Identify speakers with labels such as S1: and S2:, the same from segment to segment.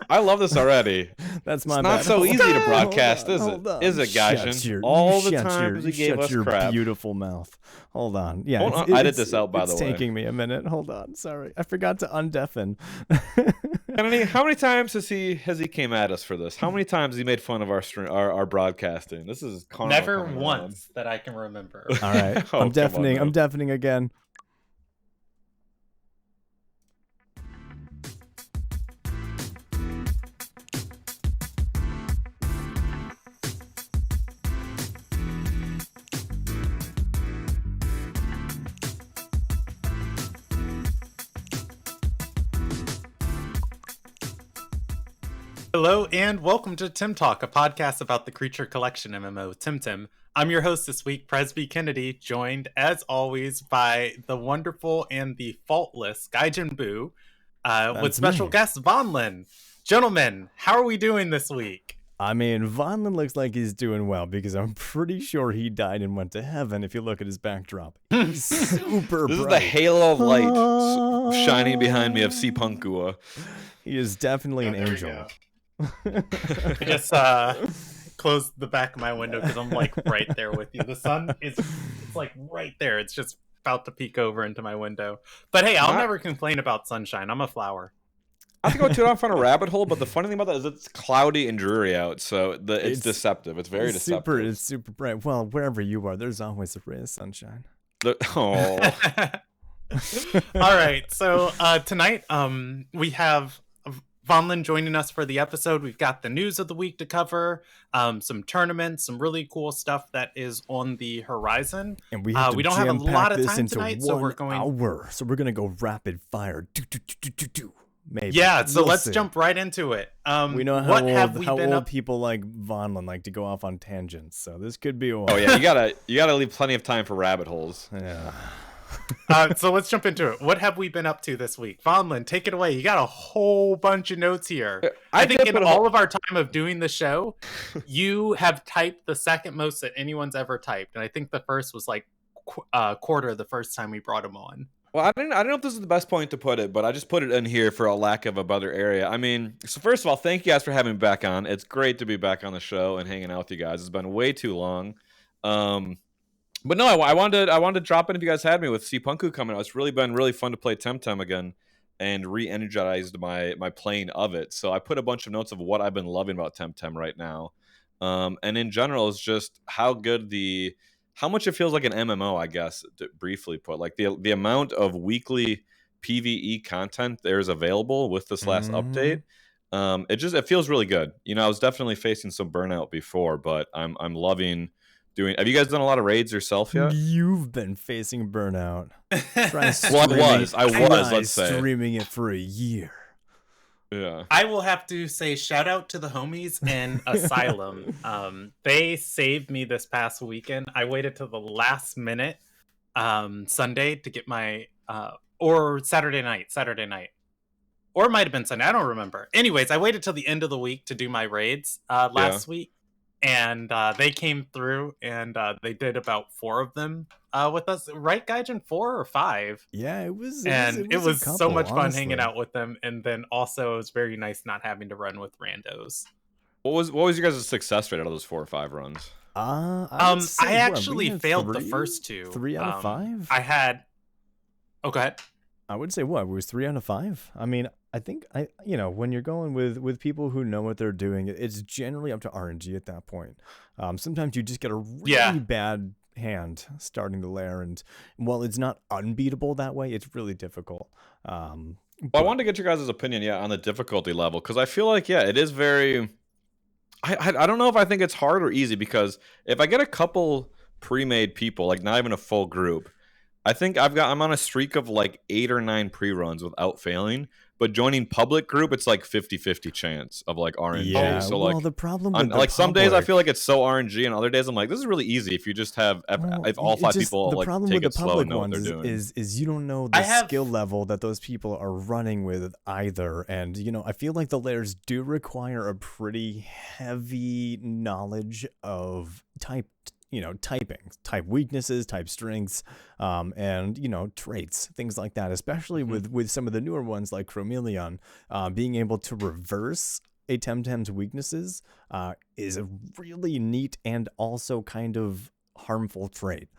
S1: I love this already.
S2: That's my
S1: It's
S2: bad.
S1: not so easy to broadcast, is it? Is it, Gaijin? All the times he gave us
S2: your
S1: crap.
S2: beautiful mouth. Hold on. Yeah,
S1: Hold on. Edit this out, by the way.
S2: It's taking me a minute. Hold on. Sorry, I forgot to undeafen.
S1: Kennedy, how many times has he came at us for this? How many times has he made fun of our broadcasting? This is karma.
S3: Never once that I can remember.
S2: All right, I'm deafening. I'm deafening again.
S3: Hello and welcome to Temtalk, a podcast about the creature collection MMO Temtem. I'm your host this week, Presby Kennedy, joined as always by the wonderful and the faultless Gaijin Boo, with special guest Vonlin. Gentlemen, how are we doing this week?
S2: I mean, Vonlin looks like he's doing well because I'm pretty sure he died and went to heaven if you look at his backdrop. He's super
S1: This
S2: bright.
S1: is the halo of light shining behind me of Cipanku.
S2: He is definitely an angel.
S3: I just closed the back of my window because I'm like right there with you. The sun is like right there. It's just about to peek over into my window. But hey, I'll never complain about sunshine. I'm a flower.
S1: I have to go too off on a rabbit hole, but the funny thing about that is it's cloudy and dreary out, so it's deceptive. It's very deceptive.
S2: It's super bright. Well, wherever you are, there's always a ray of sunshine.
S1: Oh.
S3: All right. So tonight we have Vonlin joining us for the episode. We've got the news of the week to cover, some tournaments, some really cool stuff that is on the horizon.
S2: And we don't have a lot of time tonight, so we're going to go rapid fire. Maybe.
S3: Yeah, so let's jump right into it.
S2: We know how old people like Vonlin like to go off on tangents, so this could be a while.
S1: Oh yeah, you gotta leave plenty of time for rabbit holes.
S2: Yeah.
S3: So let's jump into it. What have we been up to this week? Vonlin, take it away. You got a whole bunch of notes here. I think in all of our time of doing the show, you have typed the second most that anyone's ever typed. And I think the first was like quarter the first time we brought him on.
S1: Well, I don't know if this is the best point to put it, but I just put it in here for a lack of a better area. I mean, so first of all, thank you guys for having me back on. It's great to be back on the show and hanging out with you guys. It's been way too long. But no, I wanted to drop in if you guys had me with Cipanku coming out. It's really been really fun to play Temtem again and re-energized my playing of it. So I put a bunch of notes of what I've been loving about Temtem right now. And in general, it's just how much it feels like an MMO, I guess, to briefly put. Like the amount of weekly PvE content there's available with this last update. It feels really good. You know, I was definitely facing some burnout before, but I'm loving have you guys done a lot of raids yourself yet?
S2: You've been facing burnout.
S1: I was, let's say.
S2: Streaming it for a year.
S1: Yeah.
S3: I will have to say shout out to the homies in Asylum. They saved me this past weekend. I waited till the last minute Sunday to get my or Saturday night. Or it might have been Sunday. I don't remember. Anyways, I waited till the end of the week to do my raids last week. And they came through, and they did about 4 of them with us. Right, Gaijin? 4 or 5?
S2: Yeah, it was.
S3: It was
S2: a couple,
S3: so much fun
S2: honestly.
S3: hanging out with them. And then also, it was very nice not having to run with randos.
S1: What was your guys' success rate out of those 4 or 5 runs?
S2: I
S3: actually failed the first 2.
S2: 3 out of 5?
S3: I had. Oh, go ahead.
S2: I would say it was 3 out of 5. I mean, I think when you're going with people who know what they're doing, it's generally up to RNG at that point. Sometimes you just get a really bad hand starting the lair, and while it's not unbeatable that way, it's really difficult.
S1: I wanted to get your guys' opinion, on the difficulty level, because I feel like it is very. I don't know if I think it's hard or easy, because if I get a couple pre-made people, like not even a full group, I think I'm on a streak of like 8 or 9 pre-runs without failing. But joining public group, it's like 50-50 chance of like RNG.
S2: Yeah,
S1: so
S2: well,
S1: like
S2: the problem with
S1: some days I feel like it's so RNG, and other days I'm like, this is really easy if you just have if all 5 people like take it slow and know what they're doing.
S2: Is you don't know the skill level that those people are running with either, and I feel like the lairs do require a pretty heavy knowledge of type typing, type weaknesses, type strengths, and traits, things like that. Especially with some of the newer ones like Chromeleon, being able to reverse a Temtem's weaknesses is a really neat and also kind of harmful trait.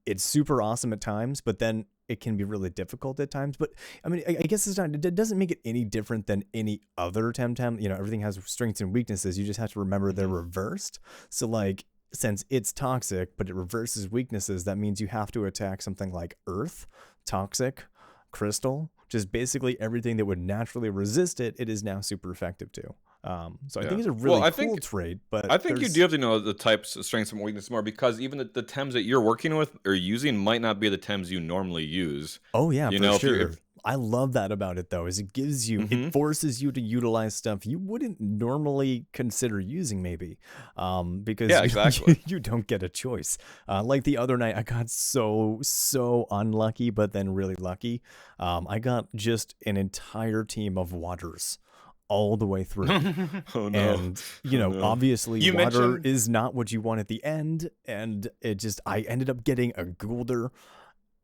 S2: It's super awesome at times, but then it can be really difficult at times. But I mean, I guess it doesn't make it any different than any other Temtem. Everything has strengths and weaknesses. You just have to remember they're reversed. So like, since it's toxic, but it reverses weaknesses, that means you have to attack something like Earth, Toxic, Crystal, just basically everything that would naturally resist it. It is now super effective too. So I think it's a really cool trait, but
S1: I think you do have to know the types of strengths and weaknesses more, because even the Tems that you're working with or using might not be the Tems you normally use.
S2: Oh yeah, for sure. I love that about it though, is it gives you, it forces you to utilize stuff you wouldn't normally consider using maybe, because you don't get a choice. Like the other night, I got so unlucky, but then really lucky. I got just an entire team of waters all the way through.
S1: Oh no.
S2: And obviously water is not what you want at the end, and I ended up getting a Gulder,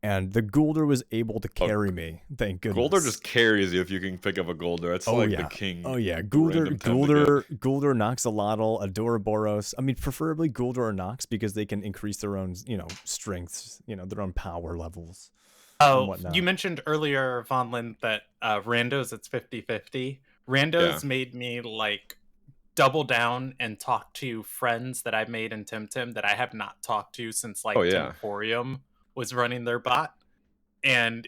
S2: and the Gulder was able to carry me, thank goodness.
S1: Gulder just carries you if you can pick up a Gulder. It's the king.
S2: Oh yeah, Gulder, Noxolotl, Adoraboros. I mean, preferably Gulder or Nox, because they can increase their own, strengths, their own power levels.
S3: Oh, you mentioned earlier, Vonlin, that randos, it's 50-50. Randos made me like double down and talk to friends that I've made in Temtem that I have not talked to since Temporium was running their bot. And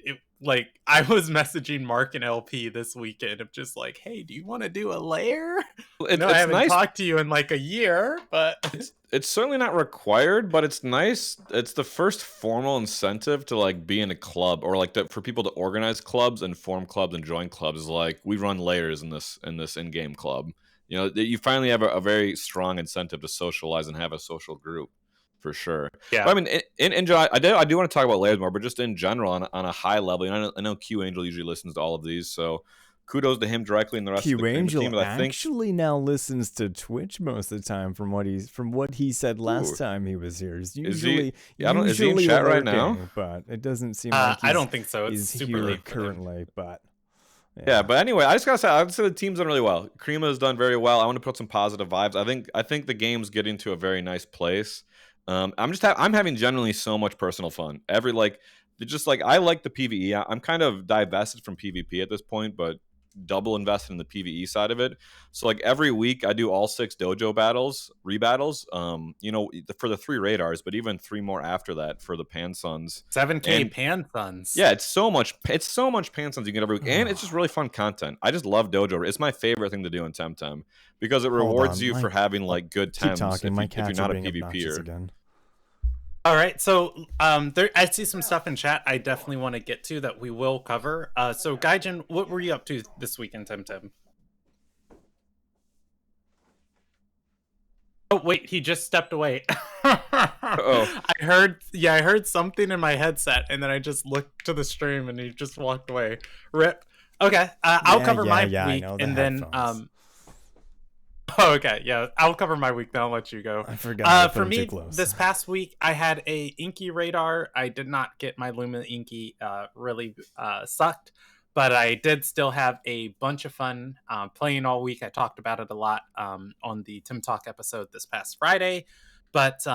S3: I was messaging Mark and LP this weekend of just like, hey, do you want to do a lair? I haven't talked to you in like a year, but
S1: it's certainly not required, but it's nice. It's the first formal incentive to like be in a club, or like for people to organize clubs and form clubs and join clubs. Like, we run lairs in this in-game club. You finally have a very strong incentive to socialize and have a social group. For sure. Yeah. But I mean, in general, I do want to talk about layers more, but just in general, on a high level. I know Q Angel usually listens to all of these, so kudos to him directly and the rest of the team. But I think
S2: actually now listens to Twitch most of the time, from what he said last time he was here. Is he in chat right now? But it doesn't seem like
S3: I don't think so. It's super
S2: here
S3: late
S2: currently, but.
S1: Yeah, but anyway, I just gotta say, I'd say the team's done really well. Krima has done very well. I want to put some positive vibes. I think the game's getting to a very nice place. I'm having generally so much personal fun. I like the PvE. I'm kind of divested from PvP at this point, but double invested in the PvE side of it. So like every week I do all 6 dojo rebattles, for the 3 radars, but even 3 more after that for the Pan Suns.
S3: 7K Pan Suns.
S1: Yeah, it's so much Pan Suns you get every week, and it's just really fun content. I just love dojo. It's my favorite thing to do in Temtem, because it rewards you for having like good Tems if you're not a PvPer.
S2: Again.
S3: All right, so I see some stuff in chat I definitely want to get to that we will cover. So Gaijin, what were you up to this week in Temtem? Oh wait, he just stepped away. I heard something in my headset, and then I just looked to the stream, and he just walked away. Rip. Okay, I'll cover my week, and then Oh, okay. Yeah, I'll cover my week, then I'll let you go.
S2: I forgot.
S3: For me, this past week, I had a Inky radar. I did not get my Luma Inky. Really sucked, but I did still have a bunch of fun playing all week. I talked about it a lot on the Temtalk episode this past Friday, but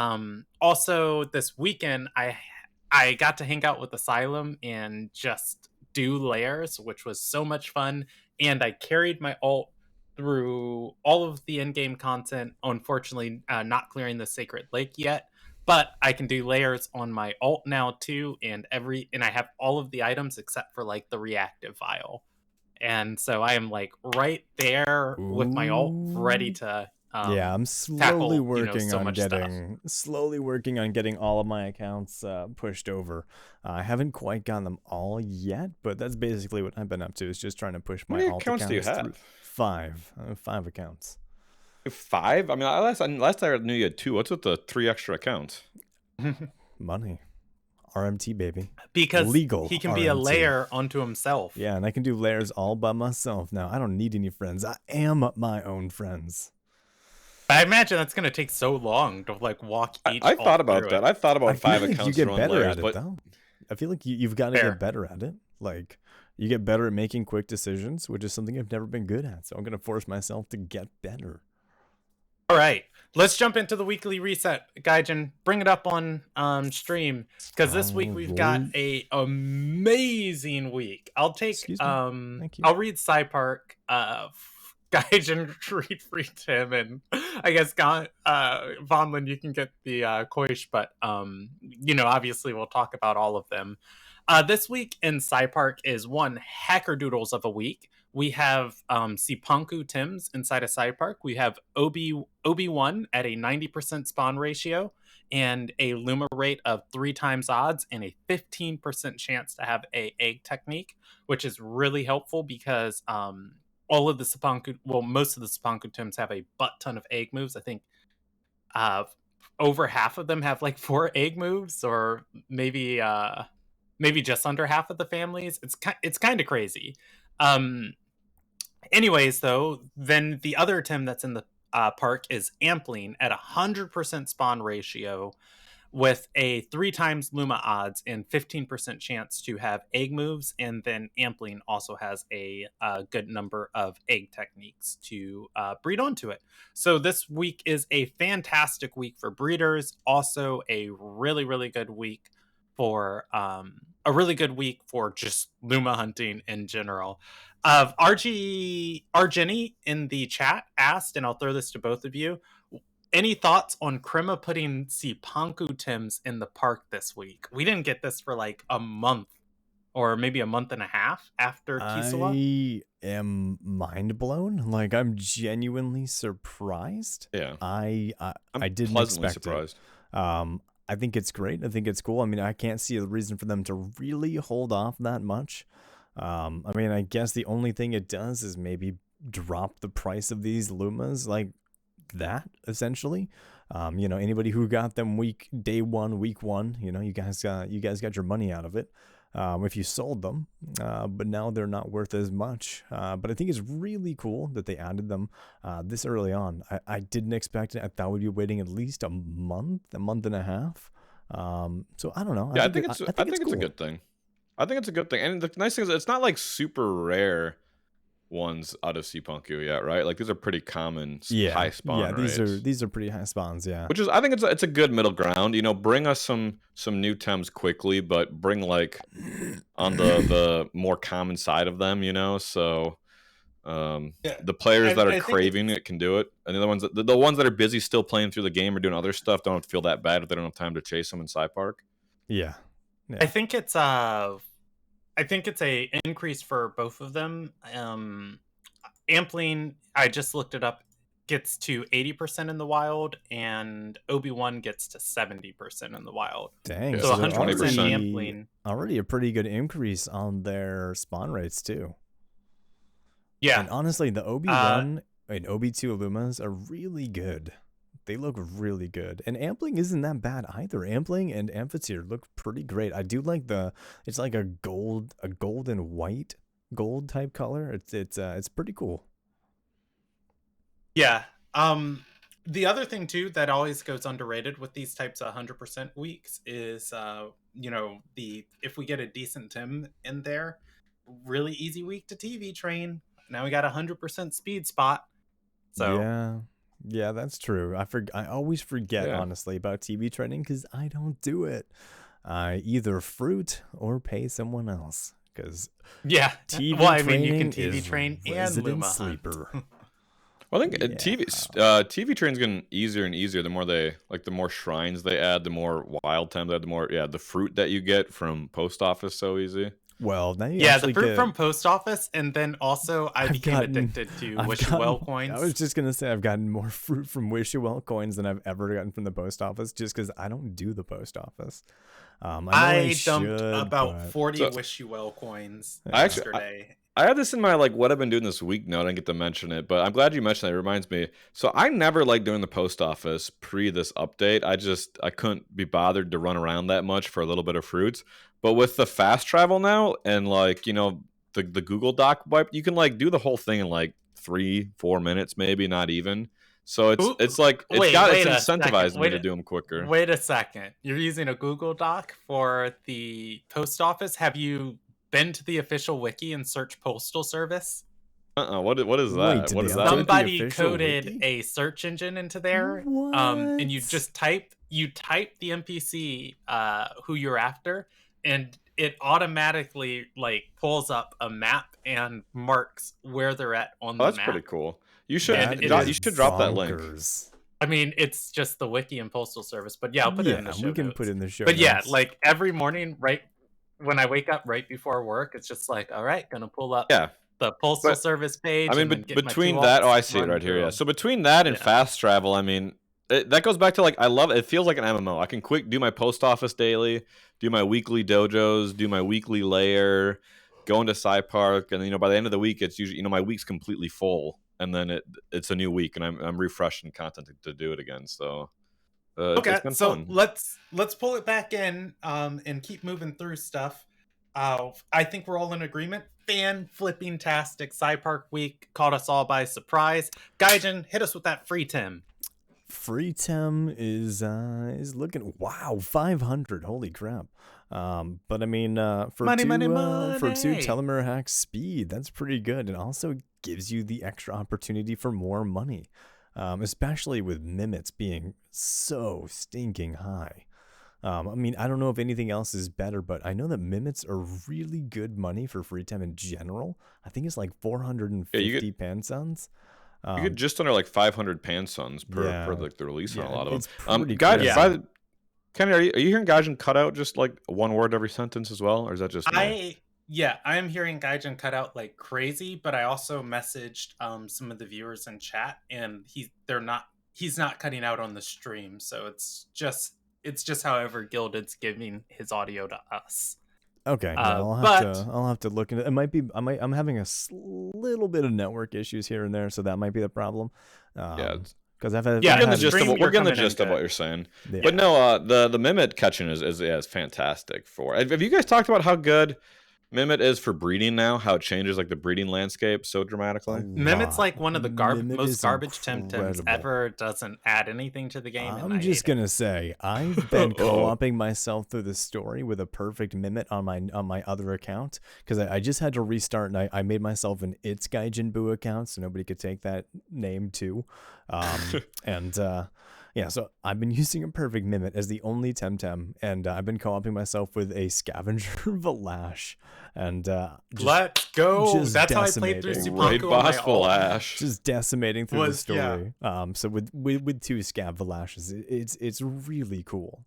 S3: also this weekend, I got to hang out with Asylum and just do lairs, which was so much fun, and I carried my ult through all of the in-game content. Unfortunately, not clearing the Sacred Lake yet, but I can do lairs on my ult now too, and I have all of the items except for like the reactive vial, and so I am like right there with my ult ready to.
S2: I'm slowly working on getting all of my accounts pushed over. I haven't quite gotten them all yet, but that's basically what I've been up to, is just trying to push my alt accounts.
S1: How many accounts do you have?
S2: 5. 5 accounts.
S1: 5? I mean, last I knew you had 2. What's with the 3 extra accounts?
S2: Money. RMT, baby.
S3: Because
S2: legal
S3: he can
S2: RMT.
S3: Be a lair unto himself.
S2: Yeah, and I can do lairs all by myself now. I don't need any friends. I am my own friends.
S3: I imagine that's going to take so long to like walk each.
S1: I thought about that. I thought about
S2: I feel
S1: 5
S2: like
S1: accounts
S2: you
S1: to
S2: get
S1: run
S2: better
S1: layers,
S2: at it
S1: but
S2: though. I feel like you've got to
S3: Fair.
S2: get better at it. Like you get better at making quick decisions, which is something I've never been good at. So I'm gonna force myself to get better.
S3: All right, let's jump into the weekly reset, Gaijin. Bring it up on stream because this week we've got a amazing week. I'll take
S2: Excuse me? Thank you.
S3: I'll read Cipark. Gaijin read Free Tim, and I guess Vonlin, you can get the Koish, but obviously we'll talk about all of them. This week in Cipark is one hackerdoodles of a week. We have Cipanku Tims inside of Cipark. We have Obi-Wan at a 90% spawn ratio and a Luma rate of 3 times odds and a 15% chance to have a egg technique, which is really helpful because all of the Cipanku, well, most of the Cipanku Tims have a butt ton of egg moves. I think over half of them have like 4 egg moves, or maybe just under half of the families. It's kind of crazy. Anyways, though, then the other Tim that's in the park is Ampling at 100% spawn ratio with a 3 times Luma odds and 15% chance to have egg moves. And then Ampling also has a good number of egg techniques to breed onto it. So this week is a fantastic week for breeders. Also a really, really good week for just Luma hunting in general. Jenny in the chat asked, and I'll throw this to both of you, any thoughts on Krima putting Cipanku Tims in the park this week? We didn't get this for like a month or maybe a month and a half after Kisela.
S2: I am mind blown. Like I'm genuinely surprised.
S1: yeah,
S2: I didn't
S1: pleasantly
S2: expect
S1: surprised.
S2: it. I think it's great. I think it's cool. I mean, I can't see a reason for them to really hold off that much. I mean, I guess the only thing it does is maybe drop the price of these Lumas like that, essentially. Anybody who got them week one, you guys got your money out of it. If you sold them, but now they're not worth as much. But I think it's really cool that they added them this early on. I didn't expect it. I thought we'd be waiting at least a month and a half. So I don't know.
S1: Yeah, I think it's
S2: cool.
S1: a good thing. I think it's a good thing. And the nice thing is it's not like super rare ones out of Cipanku yet, right? Like these are pretty common high spawn rates.
S2: These are pretty high spawns, yeah.
S1: Which is, I think it's a good middle ground. Bring us some new Tems quickly, but bring like on the more common side of them. So the players that are craving it can do it, and the ones that are busy still playing through the game or doing other stuff don't feel that bad if they don't have time to chase them in Cipark.
S2: Yeah.
S3: I think it's a increase for both of them. Ampling, I just looked it up, gets to 80% in the wild, and Obi-Wan gets to 70% in the wild.
S2: Dang,
S3: so 100% Ampling.
S2: Already a pretty good increase on their spawn rates too.
S3: Yeah.
S2: And honestly, the Obi-Wan and Obi-2 Lumas are really good. They look really good. And Ampling isn't that bad either. Ampling and Amphitheater look pretty great. I do like it's like a gold and white gold type color. It's pretty cool.
S3: Yeah. The other thing too that always goes underrated with these types of 100% weeks is if we get a decent Tim in there, really easy week to TV train. Now we got 100% speed spot. So
S2: yeah, that's true. I always forget, honestly, about TV training because I don't do it. I either fruit or pay someone else because TV training
S3: you can TV train and Luma
S2: sleeper.
S1: Well, I think TV train's getting easier and easier. The more shrines they add, the more wild time they add, the more the fruit that you get from post office so easy.
S2: Well, now
S3: the fruit from post office, and then also I became addicted to Wish You Well coins.
S2: I was just gonna say I've gotten more fruit from Wish You Well coins than I've ever gotten from the post office, just because I don't do the post office.
S3: I dumped about 40 Wish You Well coins yesterday.
S1: I had this in my what I've been doing this week note. I didn't get to mention it, but I'm glad you mentioned it. It reminds me. So I never liked doing the post office pre this update. I couldn't be bothered to run around that much for a little bit of fruits. But with the fast travel now and the Google Doc wipe, you can do the whole thing in 3-4 minutes, maybe not even. So it's like it's incentivized me to do them quicker.
S3: Wait a second. You're using a Google Doc for the post office? Have you been to the official wiki and search Postal Service?
S1: What is
S2: Wait,
S1: that? What is
S2: the
S1: that?
S3: Somebody coded
S2: wiki?
S3: a search engine into there.
S2: What?
S3: And you just type the NPC who you're after, and it automatically like pulls up a map and marks where they're at on the map.
S1: That's pretty cool. You should drop that link.
S3: I mean, it's just the wiki and Postal Service, but yeah, I'll put it in the show
S2: we can
S3: notes.
S2: put it in the show
S3: But
S2: notes.
S3: yeah, like every morning, right when I wake up, right before work, it's just like, all right, gonna pull up the Postal Service page.
S1: I mean, between that, I see it right here. Yeah, so between that and fast travel, I mean, that goes back to like I love it. It feels like an MMO. I can quick do my post office daily, do my weekly dojos, do my weekly layer, go into Cipanku, and by the end of the week, it's usually my week's completely full. And then it's a new week, and I'm refreshing content to do it again. So
S3: okay,
S1: it's been
S3: so
S1: fun.
S3: let's pull it back in and keep moving through stuff. I think we're all in agreement. Fan-flipping-tastic Cipanku week caught us all by surprise. Gaijin, hit us with that free Tem.
S2: Free Tem is looking 500. Holy crap! But I mean, for
S3: money.
S2: two telomere hack speed, that's pretty good, and also gives you the extra opportunity for more money, especially with Mimets being so stinking high. I mean, I don't know if anything else is better, but I know that Mimets are really good money for free Tem in general. I think it's like 450 Pansons.
S1: You get just under like 500 Pansons per like the release on a lot of
S2: it's
S1: them.
S2: Pretty
S1: Kenny, are you hearing Gaijin cut out just like one word every sentence as well, or is that just
S3: I am hearing Gaijin cut out like crazy, but I also messaged some of the viewers in chat, and he's not cutting out on the stream, so it's just however Gilded's giving his audio to us.
S2: Okay, I'll have to look into it. I'm having a little bit of network issues here and there, so that might be the problem. Because we're
S1: getting the gist of what you're saying. Yeah. But no, the Mimit catching is fantastic have you guys talked about how good Mimit is for breeding now? How it changes like the breeding landscape so dramatically?
S3: Mimit's like one of the most garbage Temtems ever. Doesn't add anything to the game.
S2: I'm just gonna say I've been co-oping myself through the story with a perfect Mimit on my other account because I just had to restart, and I made myself an It's Gaijin Boo account so nobody could take that name too. So I've been using a perfect Mimit as the only Temtem, and I've been co-oping myself with a Scavenger Valash, and
S3: let's go. That's how I played through Cipanku.
S1: Boss Valash,
S2: just decimating through the story. So with two Scav Valashes, it's really cool.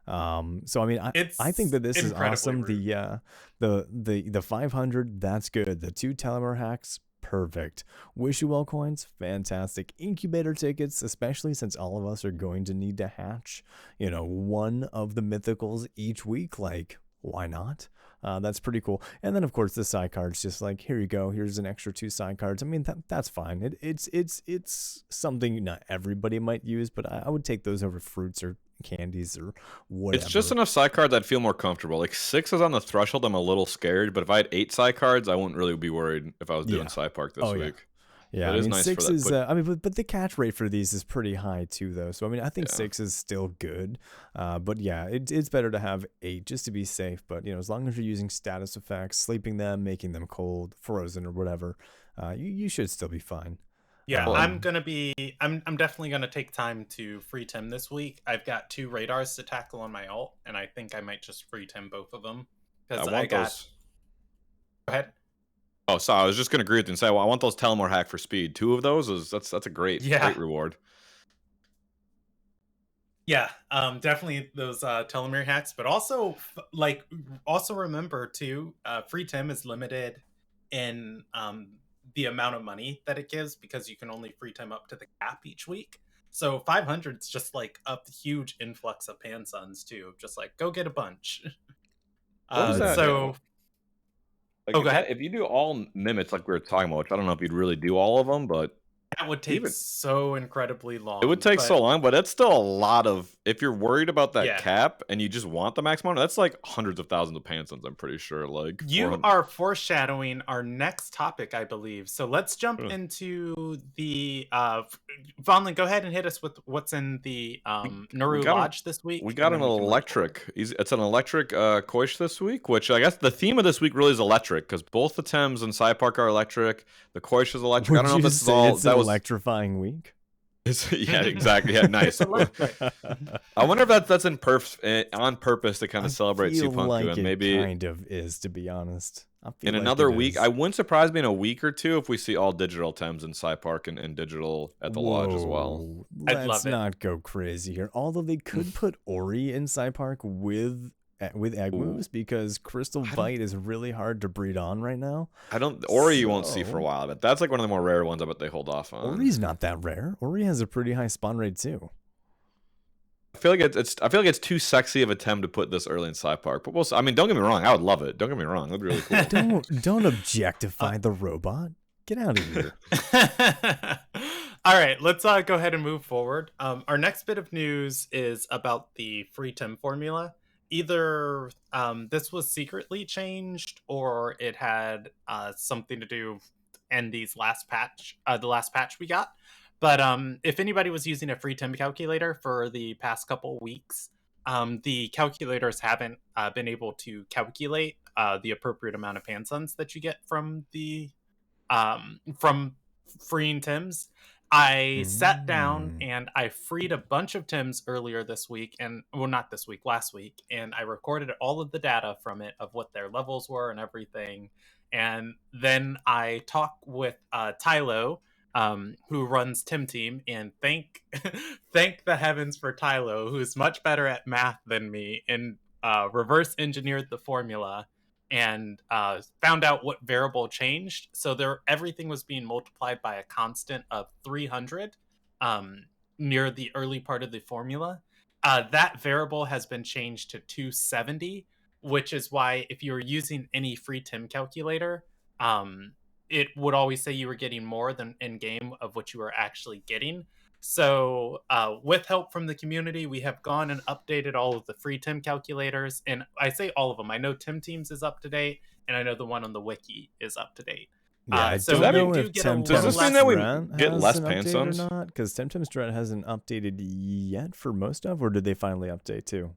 S2: So I mean, I think that this is awesome. The 500, that's good. The 2 telomere hacks, perfect. Wish you well coins, fantastic. Incubator tickets, especially since all of us are going to need to hatch, one of the mythicals each week. Like, why not? That's pretty cool. And then of course the side cards, just like, here you go, here's an extra 2 side cards. I mean, that's fine. It's something not everybody might use, but I would take those over fruits or candies or whatever.
S1: It's just enough side cards I'd feel more comfortable. Like 6 is on the threshold. I'm a little scared, but if I had 8 side cards, I wouldn't really be worried if I was doing Cipanku this week.
S2: Yeah, I mean, nice 6 is. But the catch rate for these is pretty high too, though. So I mean, I think 6 is still good. But yeah, it's better to have 8 just to be safe. But as long as you're using status effects, sleeping them, making them cold, frozen, or whatever, you should still be fine.
S3: Yeah, I'm definitely gonna take time to free Tem this week. I've got 2 radars to tackle on my ult, and I think I might just free Tem both of them because I got those. Go ahead.
S1: Oh, sorry. I was just gonna agree with you and say, well, I want those telomere hack for speed. 2 of those that's a great reward.
S3: Yeah, definitely those telomere hacks, but also remember too, free Tem is limited in the amount of money that it gives because you can only free Tem up to the cap each week. So 500 is just like a huge influx of Pansons too. Just like go get a bunch.
S1: What is that?
S3: So.
S1: Like, go ahead. If you do all Mimits like we were talking about, which I don't know if you'd really do all of them, but
S3: that would take so incredibly long.
S1: It would take so long, but it's still a lot of. If you're worried about that cap and you just want the max amount, that's like hundreds of thousands of Pansons. I'm pretty sure. Like
S3: you are foreshadowing our next topic, I believe. So let's jump into the Vonlin, go ahead and hit us with what's in the Naru Lodge this week.
S1: We got an electric. It's an electric Koish this week, which I guess the theme of this week really is electric, because both the Tems and Cypark are electric. The Koish is electric. I don't know if this is all.
S2: It's an electrifying week.
S1: Yeah, exactly. Yeah, nice. I wonder if that's on purpose to kind of celebrate Cipanku,
S2: like
S1: and maybe
S2: it kind of is, to be honest.
S1: In another week, I wouldn't surprise me in a week or two if we see all digital Tems in Cypark and digital at the lodge as well.
S2: Let's not go crazy here. Although they could put Ori in Cypark with egg moves, because Crystal Bite is really hard to breed on right now.
S1: Ori you won't see for a while, but that's like one of the more rare ones I bet they hold off on.
S2: Ori's not that rare. Ori has a pretty high spawn rate too.
S1: I feel like it's too sexy of a Tem to put this early in Cypark, but I mean, don't get me wrong, I would love it. Don't get me wrong, that'd be really cool.
S2: don't objectify the robot. Get out of here.
S3: All right, let's go ahead and move forward. Our next bit of news is about the free Tem formula. Either this was secretly changed, or it had something to do in the last patch we got. But if anybody was using a free Tem calculator for the past couple weeks, the calculators haven't been able to calculate the appropriate amount of Pansons that you get from the from freeing Tems. I sat down and I freed a bunch of Tems earlier this week, and well, not this week, last week, and I recorded all of the data from it of what their levels were and everything. And then I talked with Tylo, who runs Temtem, and thank the heavens for Tylo, who's much better at math than me, and reverse engineered the formula and found out what variable changed. So everything was being multiplied by a constant of 300 near the early part of the formula. That variable has been changed to 270, which is why if you were using any free Tem calculator, it would always say you were getting more than in game of what you were actually getting. So with help from the community, we have gone and updated all of the free Tem calculators. And I say all of them. I know Temteam's is up to date, and I know the one on the wiki is up to date.
S2: Yeah,
S1: so does this mean that we get less Pansons?
S2: Or not? Because Temtem's Strat hasn't updated yet for most of, or did they finally update too?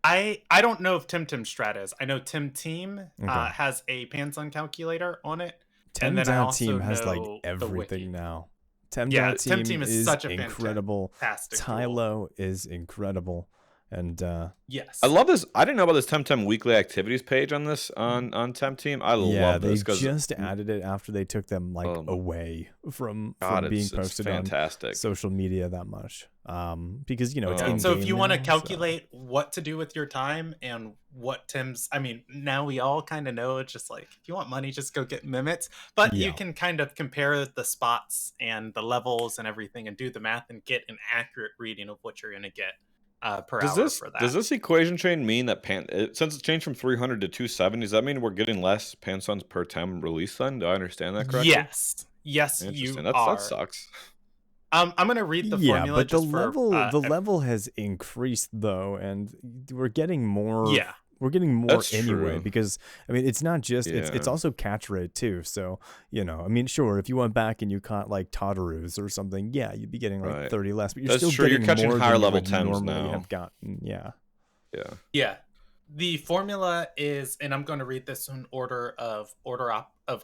S3: I don't know if Temtem Strat is. I know Temtem has a Panson calculator on it.
S2: Temtem has like everything now. Temtem is such incredible. Tylo is incredible. And
S3: yes,
S1: I love this. I didn't know about this Temtem weekly activities page on this on Temtem. I love this.
S2: They just added it after they took them away from being posted on social media that much. Because it's in
S3: so if you want to calculate what to do with your time and what Tim's, I mean, now we all kind of know it's just like, if you want money, just go get Mimits. But you can kind of compare the spots and the levels and everything and do the math and get an accurate reading of what you're going to get. Per hour for that.
S1: Does this equation change mean that since it's changed from 300 to 270, does that mean we're getting less Pansons per Tem release then? Do I understand that correctly?
S3: Yes, you are.
S1: That sucks.
S3: I'm gonna read the formula.
S2: But the level has increased though, and we're getting more.
S3: Yeah.
S2: We're getting more anyway, because I mean, it's not just it's also catch rate too. So I mean, sure, if you went back and you caught like Totteroos or something, you'd be getting like 30 less, but you're still getting
S1: you're catching
S2: more
S1: higher
S2: than
S1: level
S2: you
S1: Tems
S2: normally
S1: now.
S2: have gotten.
S3: Yeah. The formula is, and I'm going to read this in order of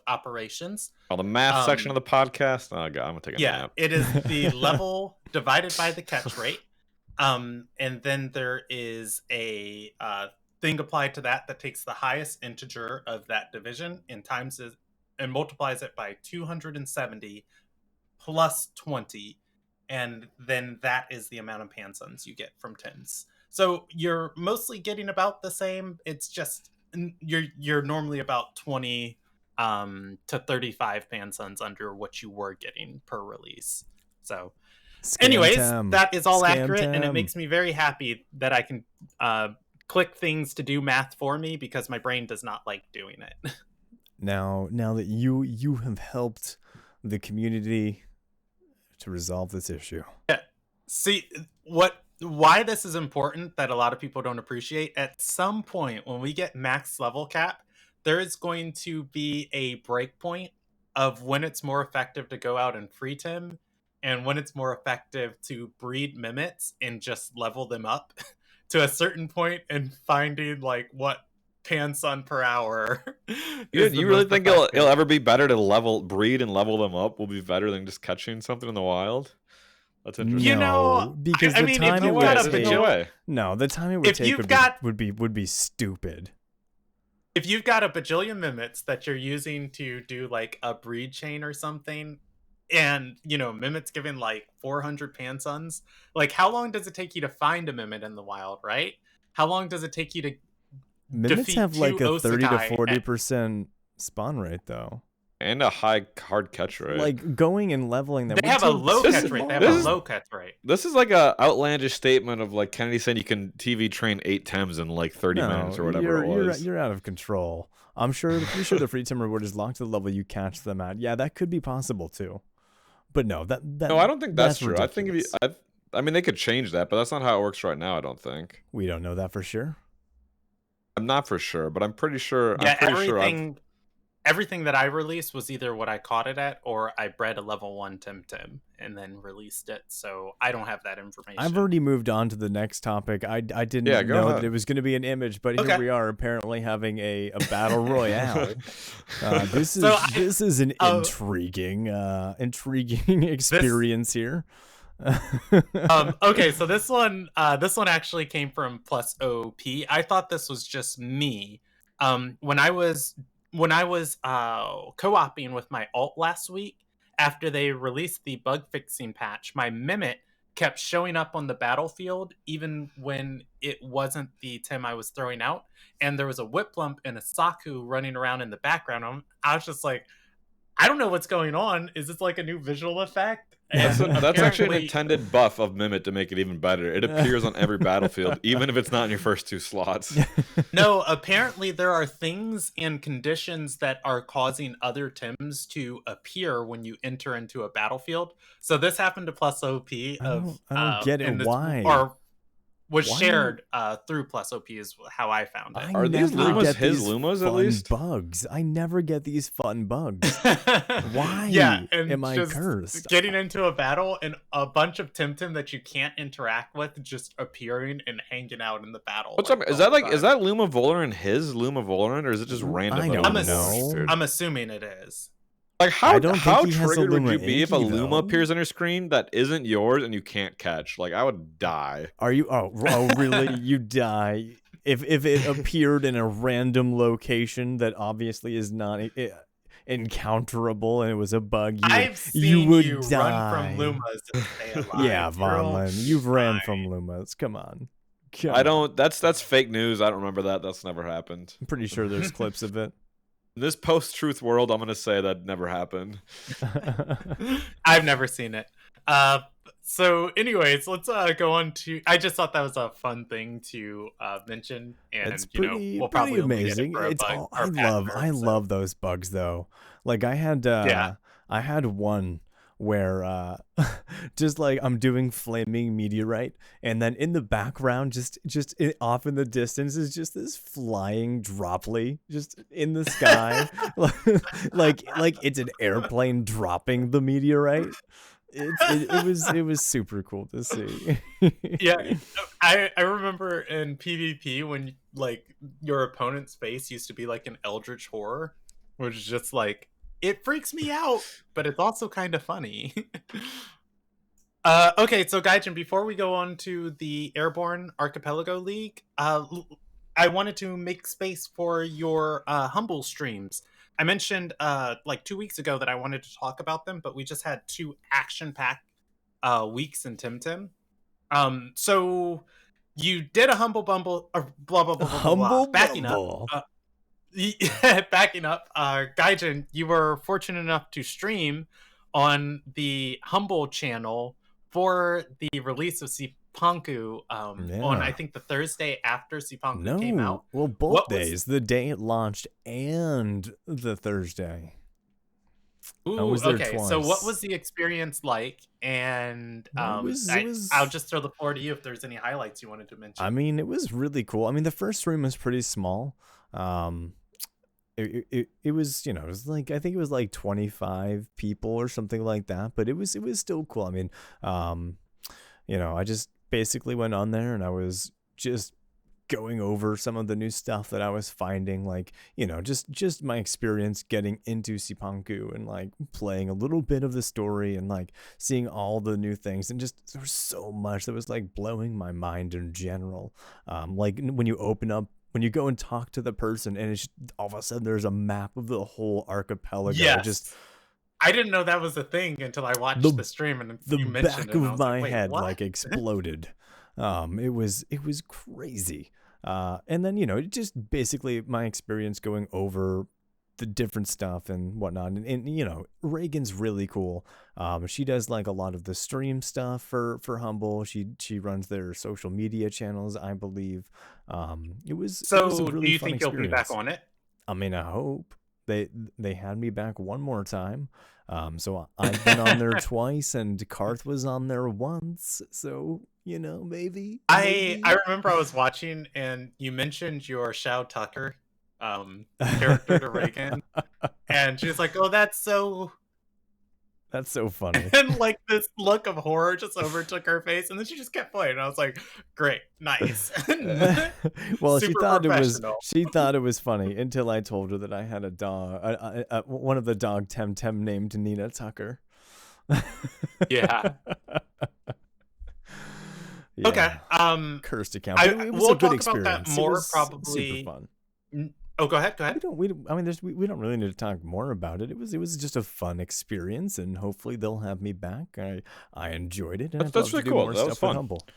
S3: operations.
S1: The math section of the podcast. Oh god, I'm gonna take a nap.
S3: It is the level divided by the catch rate, and then there is a thing applied to that takes the highest integer of that division and times it and multiplies it by 270 plus 20, and then that is the amount of Pansons you get from Tems. So you're mostly getting about the same. It's just you're normally about 20 to 35 Pansons under what you were getting per release. So anyways, that is all accurate, and it makes me very happy that I can click things to do math for me, because my brain does not like doing it.
S2: Now that you have helped the community to resolve this issue.
S3: Yeah. See why this is important that a lot of people don't appreciate. At some point when we get max level cap, there is going to be a breakpoint of when it's more effective to go out and free Tem and when it's more effective to breed mimics and just level them up to a certain point and finding like what pan-sun per hour is the
S1: You really
S3: most
S1: think it'll
S3: effective.
S1: ever be better to breed and level them up? Will be better than just catching something in the wild? That's interesting.
S3: You know,
S2: No, because
S3: I
S2: the
S3: mean, if
S2: time
S3: you've
S2: it
S3: got
S2: would
S3: a
S2: take.
S1: No way.
S2: No, the time it would
S3: If
S2: take
S3: you've got-
S2: would be stupid.
S3: if you've got a bajillion mimics that you're using to do like a breed chain or something, and you know mimics giving like 400 pansuns, like how long does it take you to find a mimic in the wild, right? How long does it take you to
S2: Mimics
S3: defeat
S2: have like
S3: two
S2: a 30 to
S3: Osekai
S2: 40% spawn rate though.
S1: And a hard catch rate.
S2: Like going and leveling them.
S3: They have a low catch rate. They have a low catch rate.
S1: This is like a outlandish statement of like Kennedy saying you can TV train 8 Tems in like 30 minutes or whatever it was.
S2: You're out of control. I'm pretty sure the free Tim reward is locked to the level you catch them at. Yeah, that could be possible too. But no,
S1: no, I don't think that's true.
S2: ridiculous.
S1: I think if I mean they could change that, but that's not how it works right now. I don't think.
S2: We don't know that for sure.
S1: I'm not for sure, but I'm pretty sure.
S3: Yeah,
S1: I'm pretty sure
S3: everything that I released was either what I caught it at or I bred a level 1 Temtem and then released it. So I don't have that information.
S2: I've already moved on to the next topic. I didn't know that it was going to be an image, but here we are apparently having a battle royale. This is an intriguing experience here.
S3: Okay, so this one actually came from Plus OP. I thought this was just me. When I was co-oping with my alt last week after they released the bug fixing patch, my mimic kept showing up on the battlefield even when it wasn't the Tim I was throwing out, and there was a Whiplump and a Saku running around in the background. I was just like, I don't know what's going on. Is this like a new visual effect?
S1: That's actually an intended buff of Mimic to make it even better. It appears on every battlefield, even if it's not in your first 2 slots.
S3: No, apparently there are things and conditions that are causing other Tims to appear when you enter into a battlefield. So this happened to Plus OP.
S2: I don't get it. Why?
S3: Or was shared through Plus OP is how I found it.
S1: Are these Lumas his Lumas at least?
S2: Bugs. I never get these fun bugs. Why?
S3: Yeah, and
S2: am I cursed?
S3: Getting into a battle and a bunch of Temtem that you can't interact with just appearing and hanging out in the battle.
S1: Is that Luma Volarant his Luma Volarant, or is it just random?
S2: I don't know.
S3: I'm assuming it is.
S1: Like how triggered would you be if a Luma appears on your screen that isn't yours and you can't catch? Like I would die.
S2: Are you? Oh really? You die if it appeared in a random location that obviously is not encounterable and it was a bug.
S3: I've seen you
S2: die.
S3: Run from Lumas and stay alive.
S2: Yeah, Vonlin, you've ran from Lumas. Come on.
S1: I don't. That's fake news. I don't remember that. That's never happened.
S2: I'm pretty sure there's clips of it.
S1: In this post-truth world, I'm going to say that never happened.
S3: I've never seen it. So anyways, let's go on to... I just thought that was a fun thing to mention. And,
S2: it's pretty, we'll probably pretty amazing. I love those bugs, though. Like, I had one where just like I'm doing flaming meteorite, and then in the background just off in the distance is just this flying droplet just in the sky. like it's an airplane dropping the meteorite. It was super cool to see.
S3: Yeah, I remember in PvP when like your opponent's face used to be like an eldritch horror, which is just like, it freaks me out, but it's also kind of funny. Okay, so Gaijin, before we go on to the Airborne Archipelago League, I wanted to make space for your Humble streams. I mentioned like 2 weeks ago that I wanted to talk about them, but we just had 2 action-packed weeks in Temtem. So you did a Humble Bumble, or blah, blah, blah, blah,
S2: Humble
S3: blah.
S2: Bumble.
S3: Backing up, Gaijin, you were fortunate enough to stream on the Humble channel for the release of Cipanku on, I think, the Thursday after Cipanku came out.
S2: Well, both days, the day it launched and the Thursday.
S3: Ooh,
S2: I was there
S3: okay,
S2: twice.
S3: so what was the experience like? And I'll just throw the floor to you if there's any highlights you wanted to mention.
S2: I mean, it was really cool. I mean, the first stream was pretty small. it was, it was like, I think it was like 25 people or something like that, but it was still cool. I mean, I just basically went on there and I was just going over some of the new stuff that I was finding, like, just my experience getting into Cipanku and like playing a little bit of the story and like seeing all the new things, and just there was so much that was like blowing my mind in general. Like when you go and talk to the person and it's just, all of a sudden there's a map of the whole archipelago.
S3: Yes.
S2: Just
S3: I didn't know that was a thing until I watched the stream and
S2: the
S3: you mentioned
S2: back
S3: it. And I
S2: of
S3: was
S2: my
S3: like, wait,
S2: head
S3: what?
S2: like exploded. It was crazy. And then just basically my experience going over the different stuff and whatnot. And Reagan's really cool. She does like a lot of the stream stuff for Humble. She runs their social media channels, I believe. It was a
S3: So
S2: really
S3: do you
S2: fun
S3: think you'll be back
S2: experience.
S3: on it?
S2: I mean, I hope they had me back one more time. So I've been on there twice, and Karth was on there once. So maybe.
S3: I remember I was watching and you mentioned your Shao Tucker character to Reagan, and she was like, "Oh, that's so."
S2: That's so funny.
S3: And like this look of horror just overtook her face, and then she just kept playing. And I was like, "Great, nice."
S2: Well,
S3: Super professional.
S2: she thought it was funny until I told her that I had a dog, one of the dog Temtem named Nina Tucker.
S3: Yeah.
S2: Yeah.
S3: Okay.
S2: Cursed account. It was
S3: we'll
S2: a good
S3: talk
S2: experience.
S3: about that more
S2: Super
S3: probably.
S2: fun.
S3: Oh, go ahead. Go ahead.
S2: I mean, we don't really need to talk more about it. It was just a fun experience, and hopefully they'll have me back. I enjoyed it, and I'd love
S1: really
S2: to do
S1: cool.
S2: more
S1: That was
S2: stuff
S1: fun.
S2: with Humble.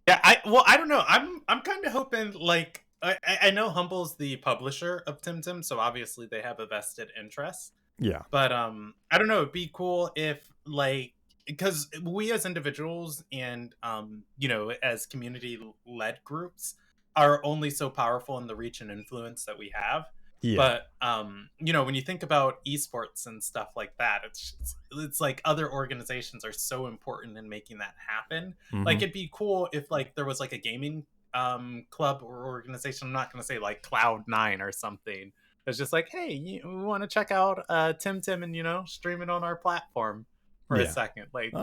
S3: Yeah, I don't know. I'm kind of hoping, like, I know Humble's the publisher of Temtem, so obviously they have a vested interest.
S2: Yeah.
S3: But I don't know, it'd be cool if, like, because we as individuals and as community led groups are only so powerful in the reach and influence that we have.
S2: Yeah.
S3: But when you think about esports and stuff like that, it's like other organizations are so important in making that happen. Like, it'd be cool if like there was like a gaming club or organization. I'm not going to say like Cloud9 or something. It's just like, hey, we want to check out Temtem and stream it on our platform for a second. Like,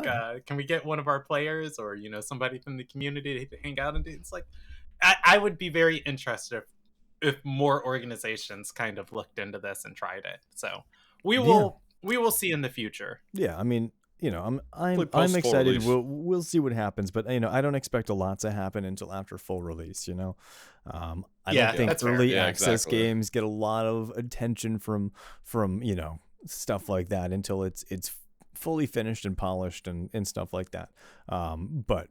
S3: can we get one of our players or somebody from the community to hang out and do? It's like, I would be very interested if more organizations kind of looked into this and tried it. So we will see in the future.
S2: Yeah, I mean, I'm
S1: post-full
S2: excited.
S1: release.
S2: We'll see what happens, but I don't expect a lot to happen until after full release. I don't think
S3: that's fair.
S2: early
S1: Yeah,
S2: access
S1: exactly.
S2: games get a lot of attention from stuff like that until it's fully finished and polished and stuff like that. But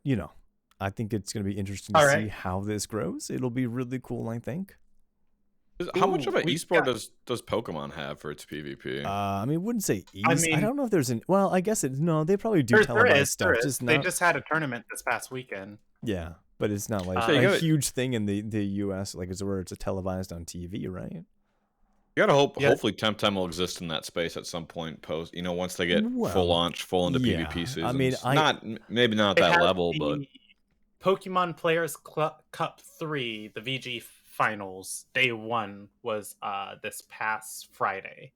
S2: I think it's going to be interesting to see how this grows. It'll be really cool, I think.
S1: How much of an esport does Pokemon have for its PvP?
S2: I mean, wouldn't say
S3: I
S2: easy. I
S3: mean,
S2: don't know if there's an. Well, I guess no. They probably do
S3: there
S2: televise
S3: is.
S2: stuff. Just
S3: They
S2: not.
S3: just had a tournament this past weekend.
S2: Yeah, but it's not like
S1: So
S2: a huge thing in the U.S. Like it's where it's televised on TV, right?
S1: You gotta hope. Hopefully, Temtem will exist in that space at some point. Once they get full launch, full into PvP seasons.
S2: I mean,
S1: maybe not that level, but
S3: Pokemon Players Cup 3, the VG finals, day 1 was this past Friday.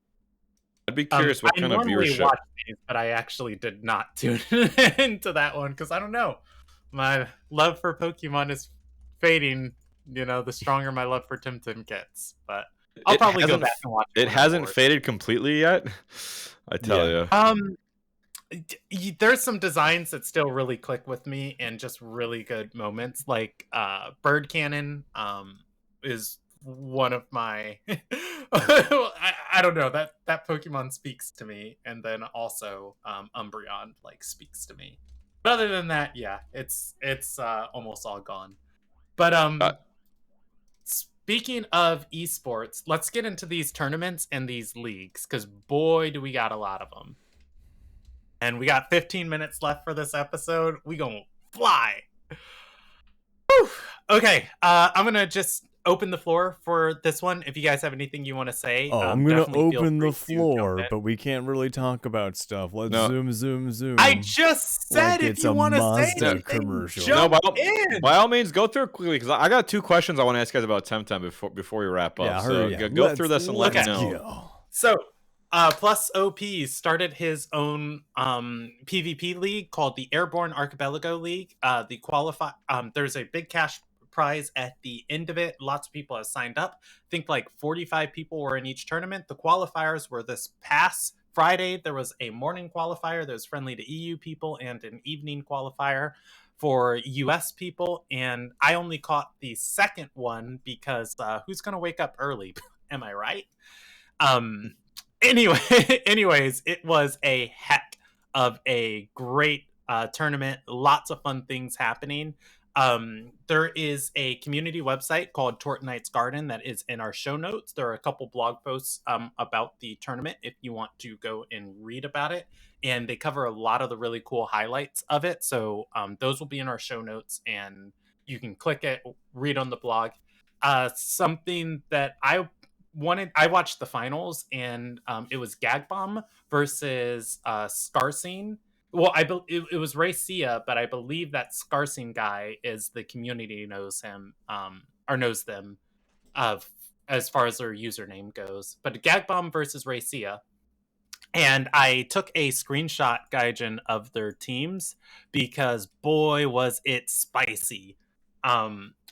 S1: I'd be curious what kind of viewership.
S3: I normally watch these, but I actually did not tune into that one because I don't know. My love for Pokemon is fading. The stronger my love for Temtem gets, but I'll probably go back and watch it.
S1: It hasn't faded completely yet. I tell you.
S3: There's some designs that still really click with me and just really good moments. Like Bird Cannon is one of my I don't know, that Pokemon speaks to me, and then also Umbreon like speaks to me. But other than that, yeah, it's almost all gone. But speaking of esports, let's get into these tournaments and these leagues, because boy, do we got a lot of them. And we got 15 minutes left for this episode. We gonna fly. Whew. Okay, I'm gonna just open the floor for this one. If you guys have anything you want to say,
S2: I'm gonna
S3: definitely feel
S2: open
S3: free
S2: the
S3: to jump
S2: floor,
S3: in.
S2: but we can't really talk about stuff. Let's
S1: No.
S2: zoom.
S3: I just said
S2: Like
S3: if
S2: it's
S3: you
S2: a
S3: want to say
S2: Mazda
S3: anything,
S2: commercial.
S1: No,
S3: jump in.
S1: by all means, go through it quickly because I got 2 questions I want to ask you guys about Temtem before we wrap up.
S2: Yeah,
S1: So
S2: hurry up.
S1: go through this and let me
S2: Let's
S1: know.
S2: go.
S3: So, Plus OP started his own PvP league called the Airborne Archipelago League. There's a big cash prize at the end of it. Lots of people have signed up. I think like 45 people were in each tournament. The qualifiers were this past Friday. There was a morning qualifier that was friendly to EU people and an evening qualifier for US people. And I only caught the second one because who's going to wake up early? Am I right? Anyways, it was a heck of a great tournament. Lots of fun things happening. There is a community website called Tortonite's Garden that is in our show notes. There are a couple blog posts about the tournament if you want to go and read about it. And they cover a lot of the really cool highlights of it. So those will be in our show notes and you can click it, read on the blog. Something that I watched the finals and it was Gag Bomb versus Scarsine. Well, it was Racia, but I believe that Scarsine guy is the community knows him or knows them as far as their username goes. But Gag Bomb versus Racia. And I took a screenshot, Gaijin, of their teams because boy was it spicy.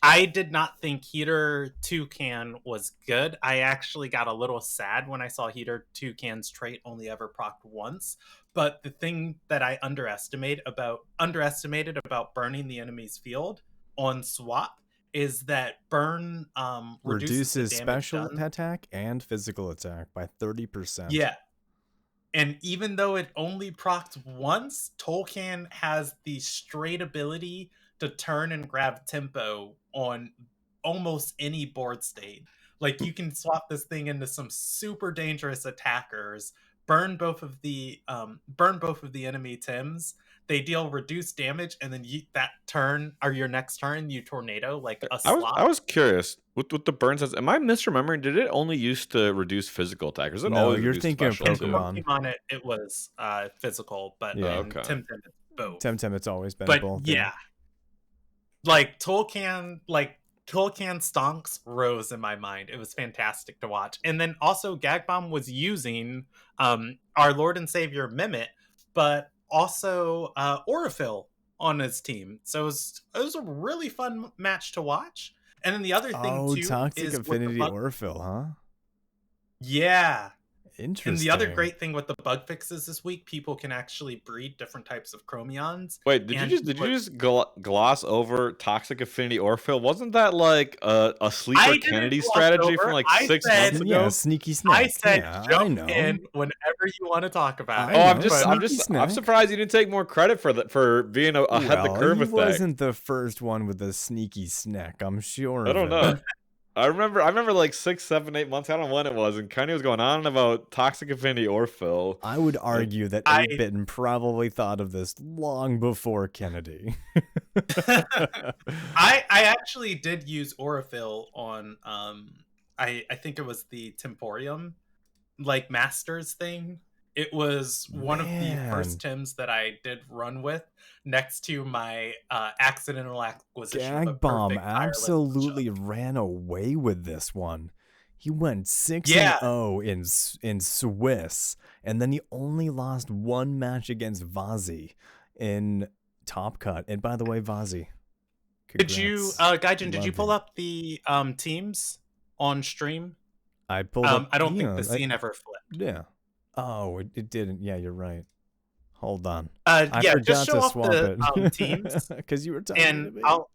S3: I did not think Heater Toucan was good. I actually got a little sad when I saw Heater Toucan's trait only ever procced once. But the thing that I underestimated about burning the enemy's field on swap is that burn reduces the damage
S2: special
S3: done.
S2: attack and physical attack by 30%.
S3: Yeah. And even though it only procs once, Tolkien has the straight ability to turn and grab tempo on almost any board state. Like you can swap this thing into some super dangerous attackers, burn both of the enemy Tims. They deal reduced damage, and then that turn or your next turn, you tornado like a slot.
S1: I was curious with the burns. Am I misremembering? Did it only used to reduce physical attack? Or is it
S2: No,
S1: always
S2: you're
S1: reduced
S2: thinking of
S1: special too?
S2: Pokemon.
S3: On it was physical, but
S2: Yeah.
S3: in Temtem it's both.
S2: Temtem, it's always been
S3: But
S2: both.
S3: yeah, like Tolkien stonks rose in my mind. It was fantastic to watch. And then also Gag Bomb was using our Lord and Savior Mimit, but also Orifil on his team. So it was a really fun match to watch. And then the other thing too
S2: Toxic
S3: is
S2: Affinity Orifil, huh?
S3: Yeah.
S2: Interesting.
S3: And the other great thing with the bug fixes this week, people can actually breed different types of chromions.
S1: Wait, did you just gloss over Toxic Affinity Orifil? Wasn't that like a Sleeper Kennedy strategy from like 6 months ago?
S2: Yeah, sneaky snack.
S3: I said jump
S2: I know.
S3: in whenever you want to talk about it.
S1: I'm surprised you didn't take more credit for being ahead of the curve with that.
S2: He wasn't the first one with a sneaky snack, I'm sure.
S1: I don't know. I remember like 6, 7, 8 months. I don't know when it was, and Kenny was going on about Toxic Affinity Orifil.
S2: I would argue that 8-Bit probably thought of this long before Kennedy.
S3: I actually did use Orifil on I think it was the Temporium like Masters thing. It was one of the first Tims that I did run with next to my accidental acquisition.
S2: Gag Bomb absolutely ran away with this one. He went 6-0 in Swiss, and then he only lost one match against Vazi in Top Cut. And by the way, Vazi,
S3: did you, Gaijin, did you pull up the teams on stream?
S2: I pulled up.
S3: I don't think the scene ever flipped.
S2: Yeah. Oh, it didn't. Yeah, you're right. Hold on.
S3: I forgot just show to swap the teams
S2: because you were talking to me.
S3: All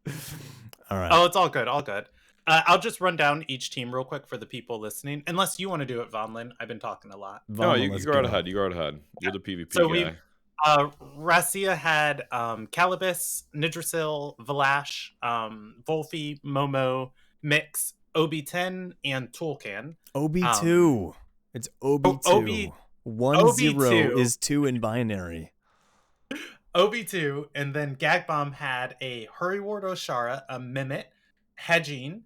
S2: right.
S3: Oh, it's all good. All good. I'll just run down each team real quick for the people listening. Unless you want to do it, Vonlin. I've been talking a lot.
S1: No, you go right ahead. You go right ahead. You're the PvP guy.
S3: Racia had Calibus, Nidrasil, Valash, Volfi, Momo, Mix, OB10, and Toolcan.
S2: OB2. It's OB2. 1-0 is 2 in binary.
S3: OB2, and then Gag Bomb had a Hurryward Oshara, a Mimit, Hedging,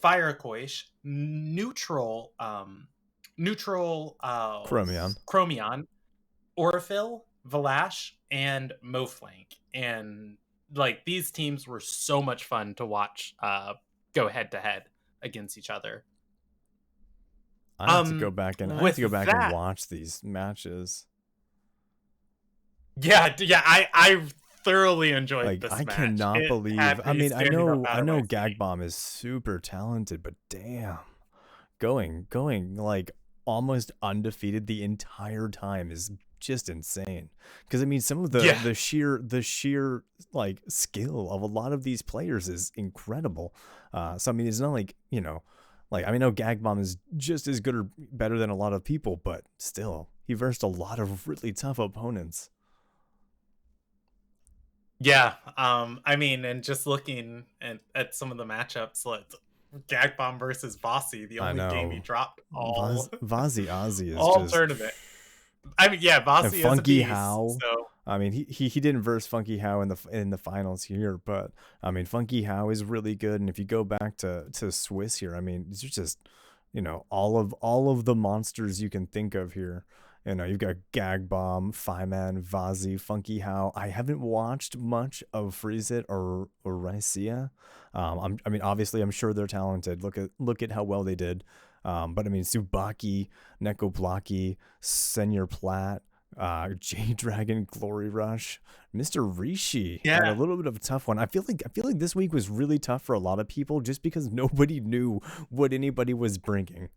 S3: Firecoish, neutral
S2: Chromion.
S3: Chromion, Orphil, Valash, and Moflank. And like these teams were so much fun to watch go head to head against each other.
S2: I have to go back and
S3: That,
S2: watch these matches.
S3: Yeah, I thoroughly enjoyed this match.
S2: Cannot believe. I mean, I know Gag Bomb is super talented, but damn, going like almost undefeated the entire time is just insane. Because I mean, some of the sheer like skill of a lot of these players is incredible. So I mean, it's not like, you know, like, I mean, I know Gag Bomb is just as good or better than a lot of people, but still, he versed a lot of really tough opponents.
S3: Yeah, I mean, and just looking at some of the matchups, like Gag Bomb versus Bossy, the only game he dropped all
S2: Vazzy Ozzy is
S3: all
S2: just
S3: tournament. I mean, yeah, Bossy is a beast.
S2: How?
S3: So.
S2: I mean, he didn't verse Funky How in the finals here, but I mean, Funky How is really good. And if you go back to Swiss here, I mean, it's just, you know, all of the monsters you can think of here. You know, you've got Gag Bomb, Fireman, Vazzy, Funky How. I haven't watched much of Freezeit or Rycia. I mean, obviously, I'm sure they're talented. Look at how well they did. But I mean, Tsubaki, Neko Blocky, Senior Plat, J Dragon, Glory Rush, Mr. Rishi had a little bit of a tough one. I feel like this week was really tough for a lot of people just because nobody knew what anybody was bringing.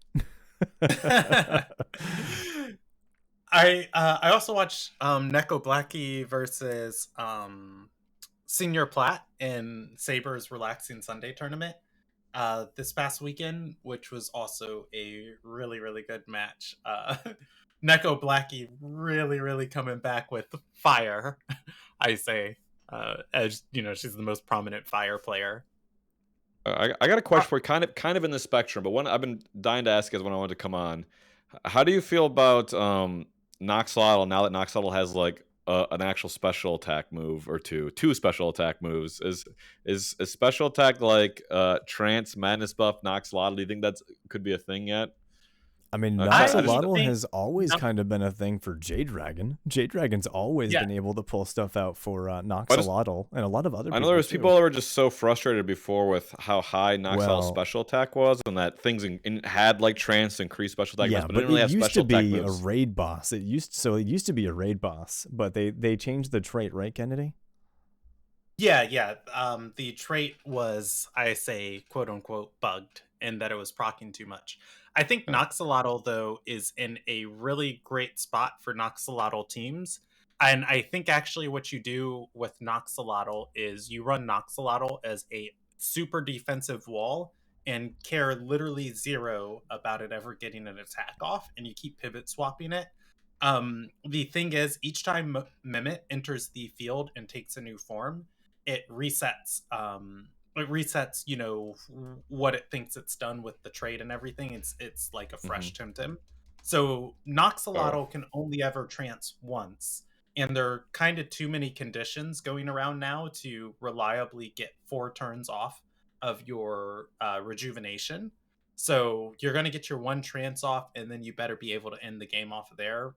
S3: I also watched Neko Blacky versus Senior Plat in Saber's Relaxing Sunday tournament this past weekend, which was also a really, really good match. Neko Blacky really coming back with fire, I say. As you know, she's the most prominent fire player.
S1: I got a question for you, kind of in the spectrum, but one I've been dying to ask is when I wanted to come on. How do you feel about Noxlotl now that Noxlotl has like an actual special attack move or two special attack moves? Is special attack like Trance Madness buff Noxlotl? Do you think that's could be a thing yet?
S2: I mean, Noxlotl has always kind of been a thing for J Dragon. J Dragon's always been able to pull stuff out for Noxlotl and a lot of other people.
S1: I know there was people that were just so frustrated before with how high Noxlotl's special attack was, and that things had like trance increased special attack moves, but it didn't really have special attack moves.
S2: It used to be a raid boss. It used to be a raid boss, but they changed the trait, right, Kennedy?
S3: Yeah. The trait was, I say, quote unquote, bugged, in that it was proccing too much. I think Noxlotl, though, is in a really great spot for Noxlotl teams. And I think actually what you do with Noxlotl is you run Noxlotl as a super defensive wall and care literally zero about it ever getting an attack off, and you keep pivot swapping it. The thing is, each time Mimit enters the field and takes a new form, it resets you know, what it thinks it's done with the trade and everything. It's like a fresh Temtem. So Noxlotl can only ever trance once, and there are kind of too many conditions going around now to reliably get 4 turns off of your rejuvenation. So you're going to get your 1 trance off, and then you better be able to end the game off of there,